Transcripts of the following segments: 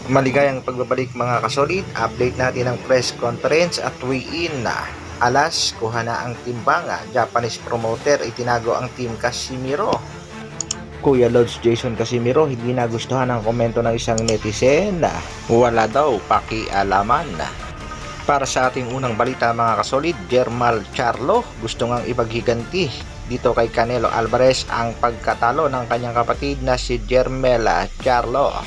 Maligayang pagbabalik mga kasolid, update natin ang press conference at weigh-in na. Alas, kuha na ang timbang. Japanese promoter itinago ang Team Casimiro. Kuya Lods Jason Casimiro hindi nagustuhan ang komento ng isang netizen na wala daw pakialaman. Para sa ating unang balita mga kasolid, Jermall Charlo gusto ngang ipaghiganti dito kay Canelo Alvarez ang pagkatalo ng kanyang kapatid na si Jermell Charlo.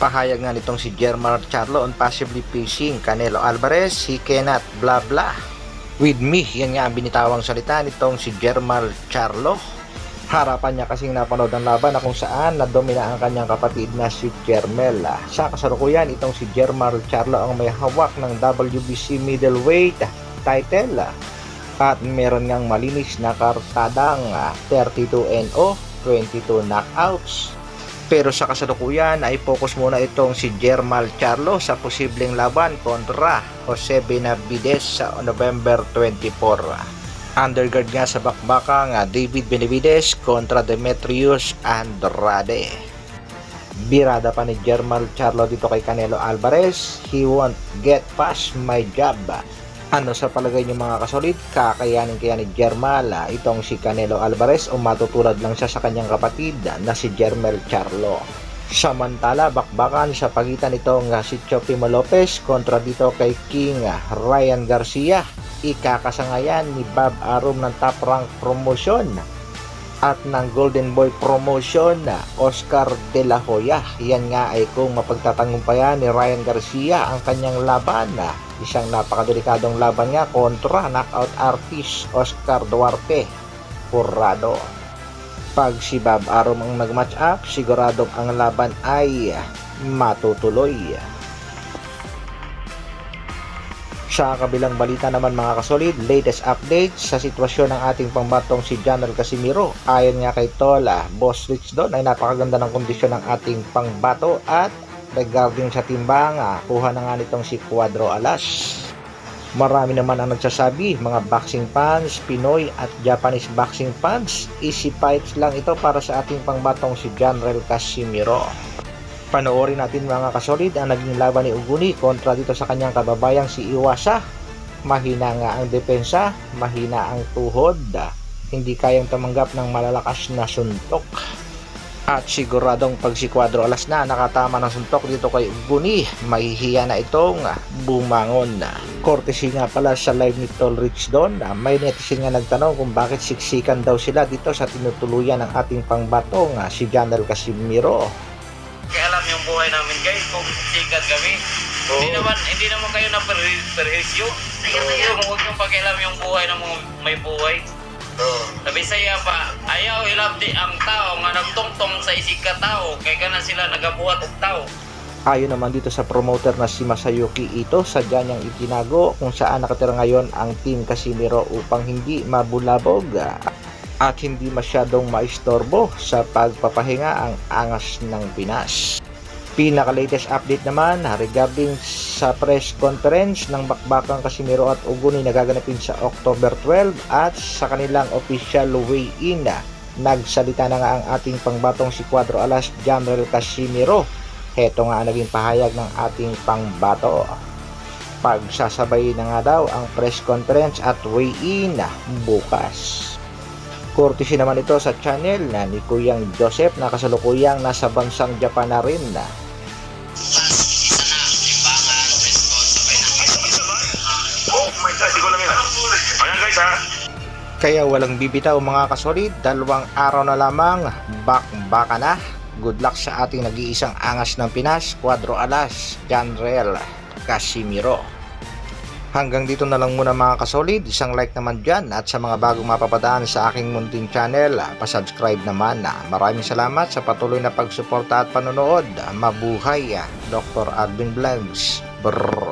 Pahayag nga nitong si Jermall Charlo on possibly facing Canelo Alvarez, he cannot blah blah with me. Yan nga ang binitawang salita nitong si Jermall Charlo. Harapan niya kasing napanood ang laban na kung saan nadomina ang kanyang kapatid na si Jermell. Sa kasalukuyan, itong si Jermall Charlo ang may hawak ng WBC middleweight title at meron ngang malinis na kartadang 32-0, 22 knockouts. Pero sa kasalukuyan ay focus muna itong si Jermall Charlo sa posibleng laban kontra Jose Benavidez sa November 24. Underguard nga sa bakbakang David Benavidez kontra Demetrius Andrade. Birada pa ni Jermall Charlo dito kay Canelo Alvarez, he won't get past my jab. Ano sa palagay niyo mga kasolid, kakayanin kaya ni Jermall itong si Canelo Alvarez o matutulad lang siya sa kanyang kapatid na si Jermall Charlo? Samantala, bakbakan sa pagitan nitong si Teofimo Lopez kontra dito kay King Ryan Garcia. Ikakasangayan ni Bob Arum ng Top Rank Promotion at ng Golden Boy Promotion Oscar De La Hoya. Yan nga ay kung mapagtatangumpayan ni Ryan Garcia ang kanyang laban. Isang napakadelikadong laban nga kontra knockout artist Oscar Duarte Porrado. Pag si Bob Arum ang nag-match up, siguradong ang laban ay matutuloy. Sa kabilang balita naman mga kasolid, latest update sa sitwasyon ng ating pangbatong si Jonel Casimiro. Ayon nga kay Tola, Boss Rich doon ay napakaganda ng kondisyon ng ating pangbato at regarding sa timbang, kuha na nga nitong si Cuadro Alas. Marami naman ang nagsasabi, mga boxing fans, Pinoy at Japanese boxing fans, easy fights lang ito para sa ating pangbatong si Jonel Casimiro. Panoorin natin mga kasolid ang naging laban ni Uguni kontra dito sa kanyang kababayang si Iwasa. Mahina nga ang depensa, mahina ang tuhod, hindi kayang tumanggap ng malalakas na suntok. At siguradong pag si Cuadro Alas na nakatama ng suntok dito kay Uguni, mahihiya na itong bumangon. Courtesy nga pala sa live ni Tol Rich doon, may netizen nga nagtanong kung bakit siksikan daw sila dito sa tinutuluyan ng ating pangbatong si Jonel Casimiro. Kaya alam yung buhay namin guys, kung sikat kami. Hindi naman kayo na perhisyo. Huwag nyo pakialam yung buhay ng mga may buhay. Sabi saya pa, ayaw ilabdi ang tao nga nagtungtong sa isika tao, kaya ka na sila nagabuhat og tao. Ayon naman dito sa promoter na si Masayuki Ito, sadya niyang itinago kung saan nakatira ngayon ang Team Casimiro upang hindi mabulabog at hindi masyadong maistorbo sa pagpapahinga ang angas ng Pinas. Pinaka-latest update naman regarding sa press conference ng bakbakang Casimiro at Uguni na gaganapin sa October 12 at sa kanilang official weigh-in. Nagsalita na nga ang ating pangbatong si Cuadro Alas, Jonel Casimiro. Heto nga ang naging pahayag ng ating pangbato. Pagsasabay na nga daw ang press conference at weigh-in bukas. Courtesy naman ito sa channel na ni Kuyang Joseph na kasalukuyang nasa bansang Japan na rin. Kaya walang bibitaw mga kasolid, 2 araw na lamang, bakbaka na. Good luck sa ating nag-iisang angas ng Pinas, Cuadro Alas, Jonel Casimiro. Hanggang dito na lang muna mga kasolid, isang like naman dyan at sa mga bagong mapapadaan sa aking munting channel, pasubscribe naman. Maraming salamat sa patuloy na pagsuporta at panonood. Mabuhay, Dr. Alvin Vlogs. Brrr.